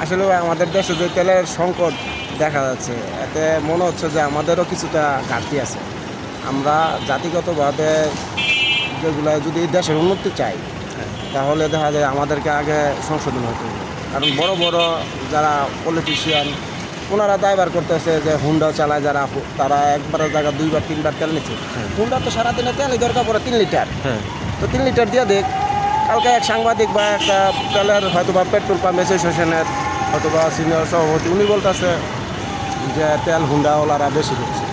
আসলে আমাদের দেশে যে তেলের সংকট দেখা যাচ্ছে, এতে মনে হচ্ছে যে আমাদেরও কিছুটা ঘাটতি আছে। আমরা জাতিগতভাবে যেগুলো যদি দেশের উন্নতি চাই, তাহলে দেখা যায় আমাদেরকে আগে সংশোধন হতে হবে। কারণ বড় বড় যারা পলিটিশিয়ান, ওনারা দায়বার করতেছে যে হুন্ডা চালায় যারা, তারা একবারের জায়গা 2 বার 3 বার তেল নিচ্ছে। হুন্ডা তো সারাদিনে তেলই দরকার পড়ে 3 লিটার। তো 3 লিটার দিয়ে দেখ। কালকে এক সাংবাদিক বা একটা তেলের হয়তো বা পেট্রোল পাম্প অ্যাসোসিয়েশনের হয়তো বা সিনিয়র সভাপতি, উনি বলতেছে যে তেল হুন্ডাওয়ালারা বেশি দিচ্ছে,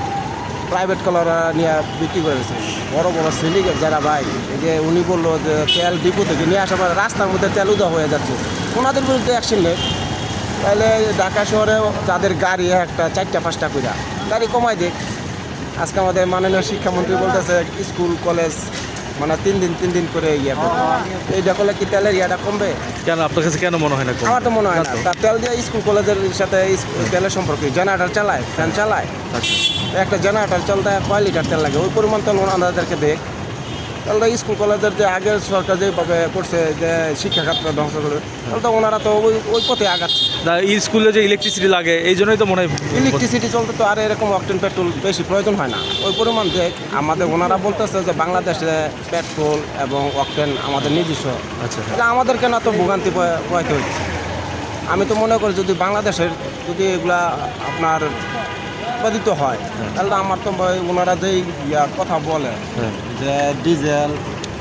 প্রাইভেট কলাররা নিয়ে বিক্রি করেছে। বড় বড় সিন্ডিকেট যারা ভাই, এই যে উনি বললো যে তেল ডিপো থেকে নিয়ে আসার পরে রাস্তার মধ্যে তেল উদা হয়ে যাচ্ছে, ওনাদের বিরুদ্ধে অ্যাকশন নেই। তাহলে ঢাকা শহরে যাদের গাড়ি একটা 4টা 5টা কইরা গাড়ি কমাই দিক। আজকে আমাদের মাননীয় শিক্ষামন্ত্রী বলতেছে স্কুল কলেজ মানে 3 দিন করে ইয়ে করবে। এইটা করলে কি তেলের ইয়াটা কমবে? কেন আপনার কাছে কেন মনে হয় না? আমার তো মনে হয় না। তার তেল দিয়ে স্কুল কলেজের সাথে তেলের সম্পর্কে জেনারেটর চালায়, ফ্যান চালায়। আচ্ছা, একটা জেনারেটর চলতে কয় লিটার তেল লাগে, ওই পরিমাণ তেল ওনাদেরকে দেখ। তাহলে স্কুল কলেজের যে আগের সরকার যেভাবে করছে যে শিক্ষা খাতটা ধ্বংস করে, তাহলে তো ওনারা তো ওই পথে আগাচ্ছে। না, স্কুলে যে ইলেকট্রিসিটি লাগে এই জন্যই তো মনে হয়। ইলেকট্রিসিটি চলতে তো আর এরকম অকটেন পেট্রোল বেশি প্রয়োজন হয় না। ওই পরিমাণ দেখ আমাদের ওনারা বলতেছে যে বাংলাদেশে পেট্রোল এবং অকটেন আমাদের নিজস্ব। আচ্ছা, এটা আমাদেরকে না তো ভোগান্তি পোহাইতে হচ্ছে। আমি তো মনে করি যদি বাংলাদেশের যদি এগুলা আপনার উৎপাদিত হয়, তাহলে আমার তো ওনারা যেই কথা বলে যে ডিজেল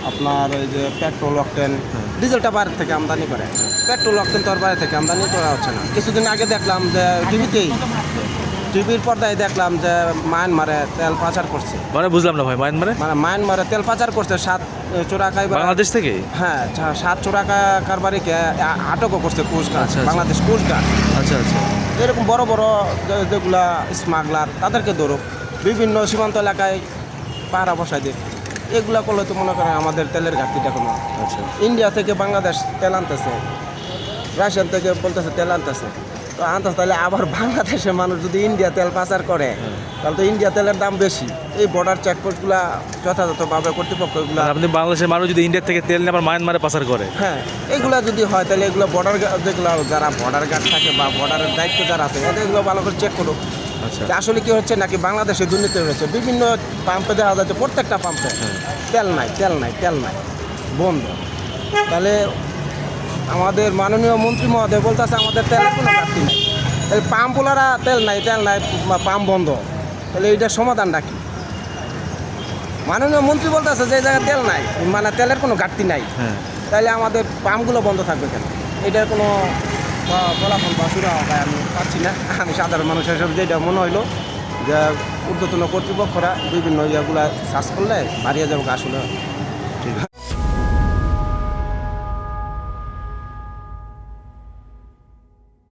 আপনার ওই যে পেট্রোল অকটেন, ডিজেলটা বাইরে থেকে আমদানি করে, পেট্রোল অকটেন তো আর বাইরে থেকে আমদানি করা হচ্ছে না। কিছুদিন আগে দেখলাম যে টিভির পর্দায় দেখলাম যে মায়ানমারে তেল পাচার করছে। মানে বুঝলাম না ভাই, মানে মায়ানমারে তেল পাচার করছে 7 চোরা কারবার বাংলাদেশ থেকে। হ্যাঁ, 7 চোরা কারবারিকে আটকও করছে কোস্টগার্ড, আচ্ছা, বাংলাদেশ কোস্টগার্ড। আচ্ছা আচ্ছা। এরকম বড় বড় যেগুলা স্মাগলার, তাদেরকে ধরুক, বিভিন্ন সীমান্ত এলাকায় পাহারা বসায় দিক। এগুলা করলে তো মনে করেন আমাদের তেলের ঘাটতিটা কোনো। আচ্ছা, ইন্ডিয়া থেকে বাংলাদেশ তেল আনতেছে, রাশিয়ান থেকে বলতেছে তেল আনতেছে, তো আনতেছে। তাহলে আবার বাংলাদেশের মানুষ যদি ইন্ডিয়া তেল পাচার করে, তাহলে তো ইন্ডিয়া তেলের দাম বেশি। এই বর্ডার চেকপোস্টগুলা যথাযথভাবে কর্তৃপক্ষগুলা, আপনি বাংলাদেশের মানুষ যদি ইন্ডিয়া থেকে তেল নিয়ে আবার মায়ানমারে পাচার করে, হ্যাঁ, এইগুলা যদি হয় তাহলে এগুলো বর্ডার যেগুলো যারা বর্ডার গার্ড থাকে বা বর্ডারের দায়িত্ব যারা আছে, এগুলো ভালো করে চেক করুক আচ্ছা, যে আসলে কি হচ্ছে নাকি বাংলাদেশে দুর্নীতি হয়েছে। বিভিন্ন পাম্পে দেখা যাচ্ছে, প্রত্যেকটা পাম্পে তেল নাই, তেল নাই, তেল নাই, বন্ধ। তাহলে আমাদের মাননীয় মন্ত্রী মহোদয় বলতেছে আমাদের তেলের কোনো ঘাটতি নেই, তাহলে পাম্পওয়ালারা তেল নাই, পাম্প বন্ধ, তাহলে এইটার সমাধানটা কি? মাননীয় মন্ত্রী বলতেছে যে এই জায়গায় তেল নাই, মানে তেলের কোনো ঘাটতি নাই, তাহলে আমাদের পাম্পগুলো বন্ধ থাকবে কেন? এটার কোনো ফলাফল বা সুরা হয় আমি পাচ্ছি না। আমি সাধারণ মানুষ হিসেবে যেটা মনে হইলো যে ঊর্ধ্বতন কর্তৃপক্ষরা বিভিন্ন ইয়েগুলা সার্চ করলে বাড়িয়ে যাবে আসলে। ঠিক আছে।